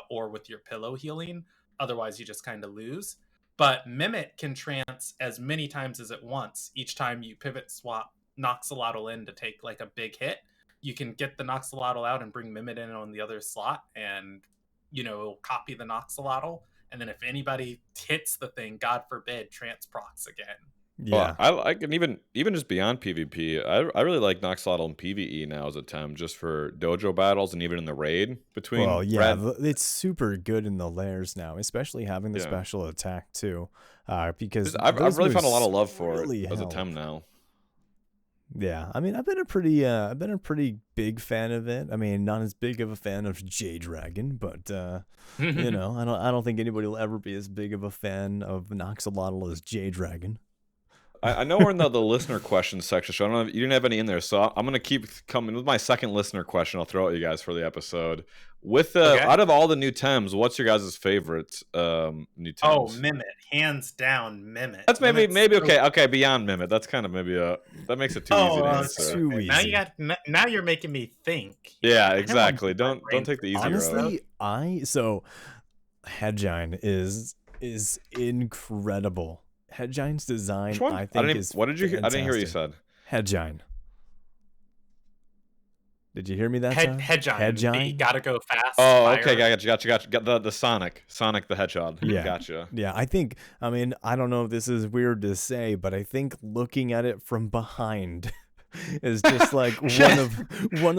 S3: or with your pillow healing. Otherwise you just kind of lose. But Mimit can trance as many times as it wants. Each time you pivot swap Noxlotl in to take like a big hit, you can get the Noxlotl out and bring Mimit in on the other slot, and, you know, copy the Noxlotl. And then if anybody hits the thing, God forbid, trance procs again.
S1: Yeah, well, I can even just beyond PvP. I really like Noxlotl in PvE now as a Tem, just for dojo battles and even in the raid between.
S2: Well, yeah, it's super good in the layers now, especially having the special attack too. Because
S1: I've really found a lot of love for it as a Tem now.
S2: Yeah, I mean, I've been a pretty big fan of it. I mean, not as big of a fan of J Dragon, but you know, I don't think anybody will ever be as big of a fan of Noxlotl as J Dragon.
S1: I know we're in the listener questions section, so I don't know if you didn't have any in there. So I'm gonna keep coming with my second listener question. I'll throw at you guys for the episode. With out of all the new Tems, what's your guys' favorite new Tems?
S3: Oh, Mimit, hands down, Mimit.
S1: That's maybe okay. Beyond Mimit, that's kind of maybe that makes it too easy to answer.
S2: Too easy.
S3: Now you're making me think.
S1: Yeah, exactly. Don't take the easy road.
S2: Honestly, Hedgine is incredible. Hedgine's design, I think, is
S1: what did you hear? I didn't hear what you said.
S2: Hedgine. Did you hear me that time?
S3: Hedgine. Gotta go fast.
S1: Oh, okay. Gotcha. Got the Sonic the Hedgehog.
S2: Yeah.
S1: Gotcha.
S2: Yeah, I don't know if this is weird to say, but I think looking at it from behind is just like one of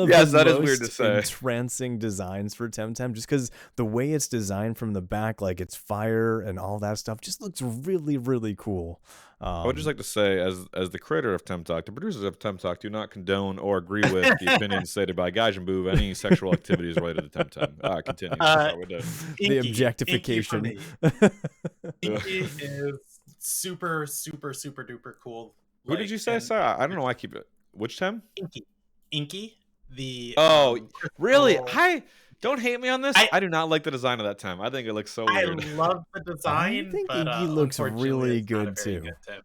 S1: yes,
S2: the
S1: that
S2: most
S1: is weird to say.
S2: entrancing designs for Temtem, just because the way it's designed from the back, like it's fire and all that stuff, just looks really, really cool.
S1: I would just like to say, as the creator of Temtalk, the producers of Temtalk do not condone or agree with the opinions stated by Gaijin Boo of any sexual activities related to Temtem. Continue.
S2: The objectification.
S3: Inky is super, super, super duper cool.
S1: Who did you say? Sorry, I don't know why I keep it. Which Tem?
S3: Inky. The
S1: really? Don't hate me on this. I do not like the design of that Tem. I think it looks so weird.
S3: I love the design.
S2: I think Inky looks really good too.
S1: I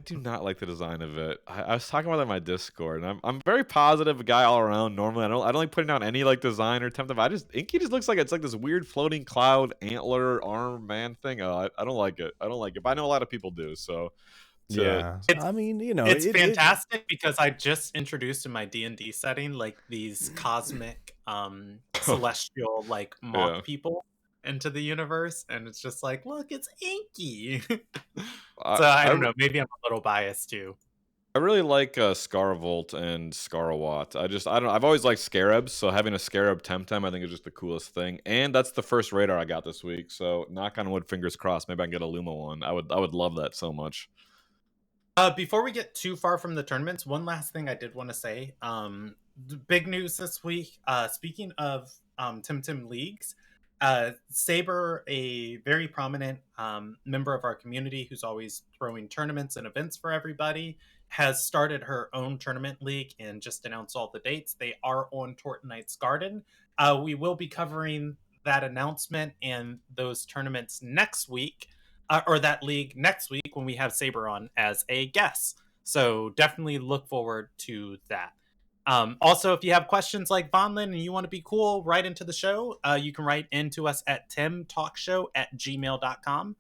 S1: do not like the design of it. I was talking about that in my Discord, and I'm very positive guy all around. Normally, I don't like putting down any like design or Temtem. Inky just looks like it's like this weird floating cloud antler arm man thing. I don't like it. But I know a lot of people do. So.
S2: Yeah,
S3: it's fantastic because I just introduced in my D&D setting like these cosmic celestial like mock people into the universe, and it's just like, look, it's Inky. So I don't know, maybe I'm a little biased too.
S1: I really like Scaravolt and Scarawat. I've always liked Scarabs, so having a Scarab Temtem I think is just the coolest thing. And that's the first radar I got this week, so knock on wood, fingers crossed, maybe I can get a Luma one. I would love that so much.
S3: Before we get too far from the tournaments, one last thing I did want to say. Big news this week. Speaking of Temtem leagues, Saber, a very prominent member of our community who's always throwing tournaments and events for everybody, has started her own tournament league and just announced all the dates. They are on Tortonite's Garden. We will be covering that announcement and those tournaments next week. Or that league next week when we have Saber on as a guest. So definitely look forward to that. Also, if you have questions like Vonlin and you want to be cool, write into the show. You can write into us at temtalkshow@gmail.com.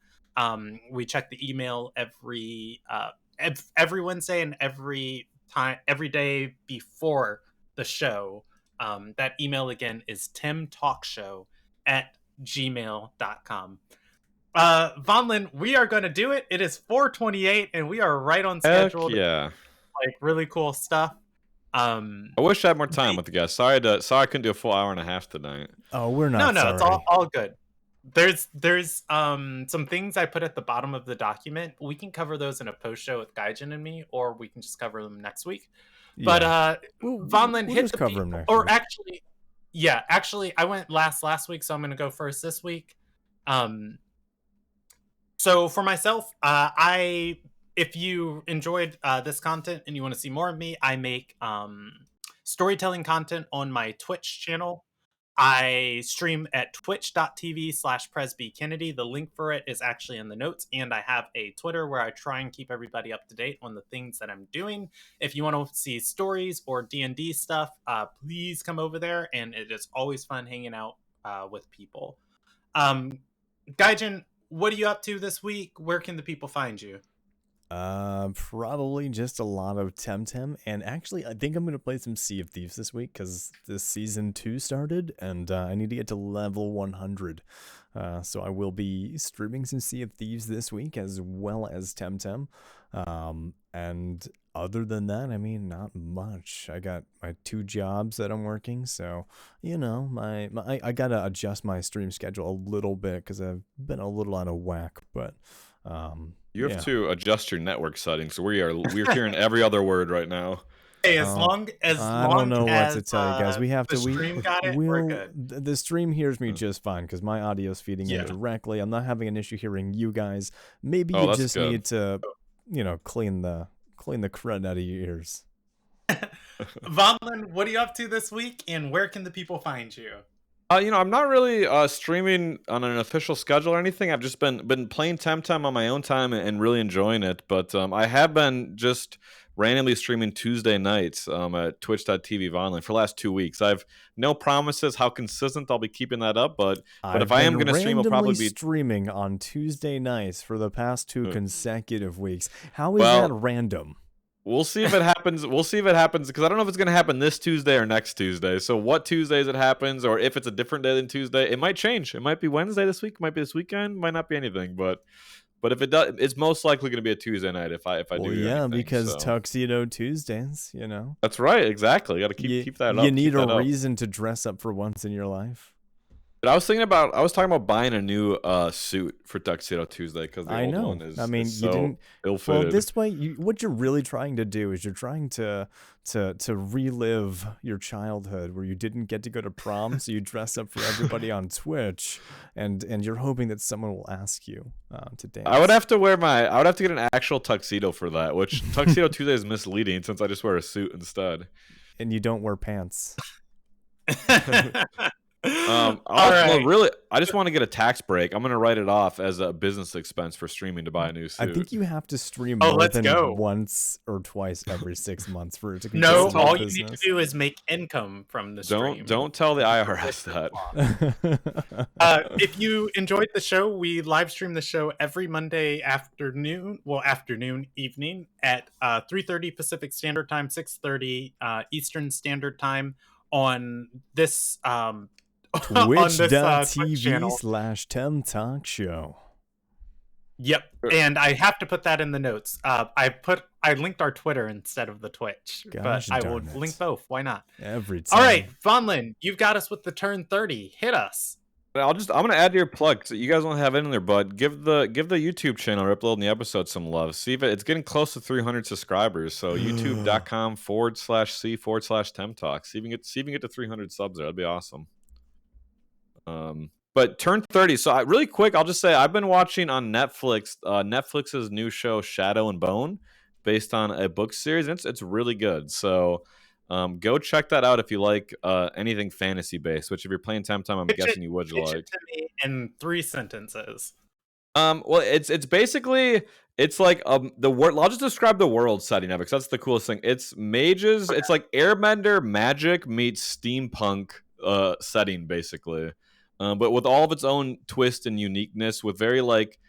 S3: We check the email every Wednesday and every day before the show. That email again is temtalkshow@gmail.com. Vonlin, we are going to do it. It is 4:28 and we are right on schedule.
S1: Heck yeah.
S3: Like really cool stuff.
S1: I wish I had more time with the guys. Sorry I couldn't do a full hour and a half tonight.
S2: Oh, we're not
S3: No,
S2: sorry.
S3: It's all good. There's some things I put at the bottom of the document. We can cover those in a post show with Gaijin and me, or we can just cover them next week. Yeah. But Vonlin,
S2: we'll
S3: hit
S2: just
S3: the
S2: cover them next
S3: or
S2: week.
S3: actually I went last week, so I'm gonna go first this week. So for myself, if you enjoyed this content and you want to see more of me, I make storytelling content on my Twitch channel. I stream at twitch.tv/PresbyKennedy. The link for it is actually in the notes, and I have a Twitter where I try and keep everybody up to date on the things that I'm doing. If you want to see stories or D&D stuff, please come over there, and it is always fun hanging out with people. Gaijin, what are you up to this week? Where can the people find you?
S2: Probably just a lot of Temtem, and actually I think I'm gonna play some Sea of Thieves this week because this season 2 started, and I need to get to level 100. So I will be streaming some Sea of Thieves this week as well as Temtem. And other than that, I mean, not much. I got my 2 jobs that I'm working, so I gotta adjust my stream schedule a little bit because I've been a little out of whack, but
S1: you have to adjust your network settings. So we're hearing every other word right now.
S3: Hey, as long as
S2: I don't know what to tell you guys. We have
S3: the
S2: to.
S3: Stream got it. We're good.
S2: The stream hears me just fine because my audio's feeding in directly. I'm not having an issue hearing you guys. Maybe you just need to clean the crud out of your ears.
S3: Vonlin, what are you up to this week, and where can the people find you?
S1: I'm not really streaming on an official schedule or anything. I've just been playing Temtem on my own time and really enjoying it. But I have been just randomly streaming Tuesday nights at twitch.tv Vonlin for the last 2 weeks. I've no promises how consistent I'll be keeping that up, but if I am going to stream, it'll probably be
S2: streaming on Tuesday nights for the past 2 consecutive weeks. How is that random?
S1: We'll see if it happens. We'll see if it happens because I don't know if it's going to happen this Tuesday or next Tuesday. So what Tuesdays it happens, or if it's a different day than Tuesday, it might change. It might be Wednesday this week. Might be this weekend. Might not be anything. But if it does, it's most likely going to be a Tuesday night if I do.
S2: Yeah,
S1: anything,
S2: because
S1: so.
S2: Tuxedo Tuesdays,
S1: That's right. Exactly. Got to keep that up.
S2: You need a reason to dress up for once in your life.
S1: But I was talking about buying a new suit for Tuxedo Tuesday because the old one is.
S2: I mean,
S1: is
S2: you
S1: so
S2: didn't.
S1: ill-fitted.
S2: Well, this way, what you're really trying to do is you're trying to relive your childhood where you didn't get to go to prom, so you dress up for everybody on Twitch, and you're hoping that someone will ask you to dance.
S1: I would have to get an actual tuxedo for that, which Tuxedo Tuesday is misleading since I just wear a suit instead.
S2: And you don't wear pants.
S1: Really, I just want to get a tax break. I'm going to write it off as a business expense for streaming to buy a new suit.
S2: I think you have to stream more than once or twice every 6 months for it to be
S3: all
S2: business.
S3: You need to do is make income from the stream.
S1: Don't tell the IRS
S3: that. If you enjoyed the show, we live stream the show every Monday evening at 3:30 Pacific Standard Time, 6:30 Eastern Standard Time on this
S2: Twitch.tv/temtalkshow.
S3: Yep, and I have to put that in the notes. I linked our Twitter instead of the Twitch, but I will link both. Why not?
S2: Every time.
S3: All right, Vonlin, you've got us with the turn 30. Hit us.
S1: I'm gonna add to your plug. So you guys won't have it in there, bud. Give the YouTube channel uploading the episode some love. See if it's getting close to 300 subscribers. So youtube.com/c/temtalk. See if you can get to 300 subs there. That'd be awesome. But turn 30. So really quick, I'll just say I've been watching on Netflix, Netflix's new show Shadow and Bone, based on a book series. And it's really good. So go check that out if you like anything fantasy based. Which if you're playing Temtem, I'm guessing you would like.
S3: It to me in 3 sentences.
S1: Well, it's basically like the world. I'll just describe the world setting of it because that's the coolest thing. It's mages. Okay. It's like Airbender magic meets steampunk setting basically. But with all of its own twist and uniqueness, with very like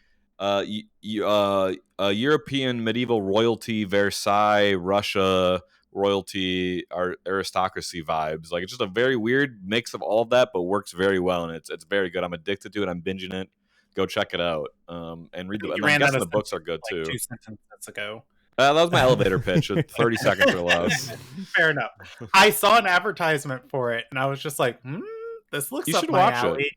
S1: European medieval royalty, Versailles, Russia royalty, aristocracy vibes. Like it's just a very weird mix of all of that, but works very well, and it's very good. I'm addicted to it. I'm binging it. Go check it out and read the. I'm guessing the books are good too.
S3: 2 sentences ago.
S1: That was my elevator pitch. 30 seconds or less.
S3: Fair enough. I saw an advertisement for it, and I was just like, this looks up my alley. It.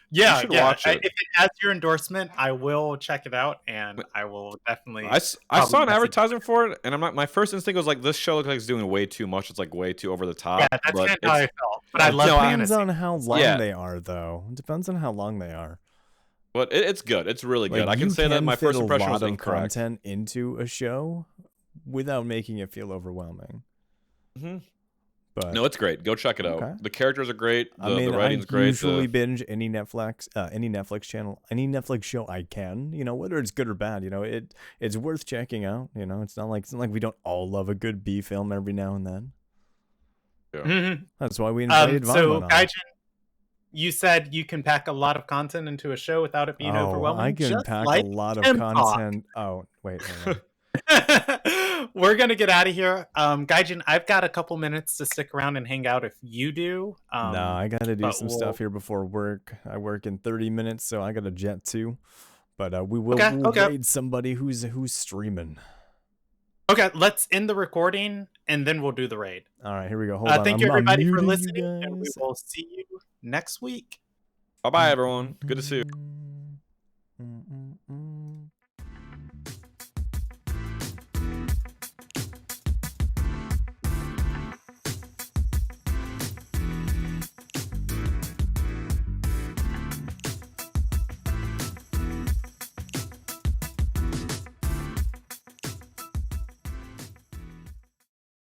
S3: Yeah.
S1: Watch it.
S3: If it has your endorsement, I will check it out, and I will definitely.
S1: I saw an advertisement for it, and my first instinct was like, this show looks like it's doing way too much. It's like way too over the top.
S3: Yeah, that's kind of how I felt. But I love
S2: fantasy. Depends on how long they are, though. It depends on how long they are.
S1: But it's good. It's really good. I can say that my first impression was incorrect.
S2: Content into a show without making it feel overwhelming.
S1: Mm-hmm. But no, it's great. Go check it out. Okay. The characters are great. The writing's great.
S2: I usually binge any Netflix channel, any Netflix show I can. Whether it's good or bad. It's worth checking out. It's not like we don't all love a good B film every now and then.
S1: Yeah.
S3: Mm-hmm.
S2: That's why we invited Vonlin
S3: so,
S2: on.
S3: Gaijin, you said you can pack a lot of content into a show without it being overwhelming.
S2: I can pack a lot of content. Oh, wait.
S3: We're gonna get out of here. Gaijin, I've got a couple minutes to stick around and hang out if you do.
S2: No, I gotta do some stuff here before work. I work in 30 minutes, so I gotta jet too. But we will raid somebody who's streaming.
S3: Okay, let's end the recording and then we'll do the raid.
S2: All right, here we go. Hold on.
S3: Thank you everybody for listening, and we will see you next week.
S1: Bye-bye, everyone. Good to see you.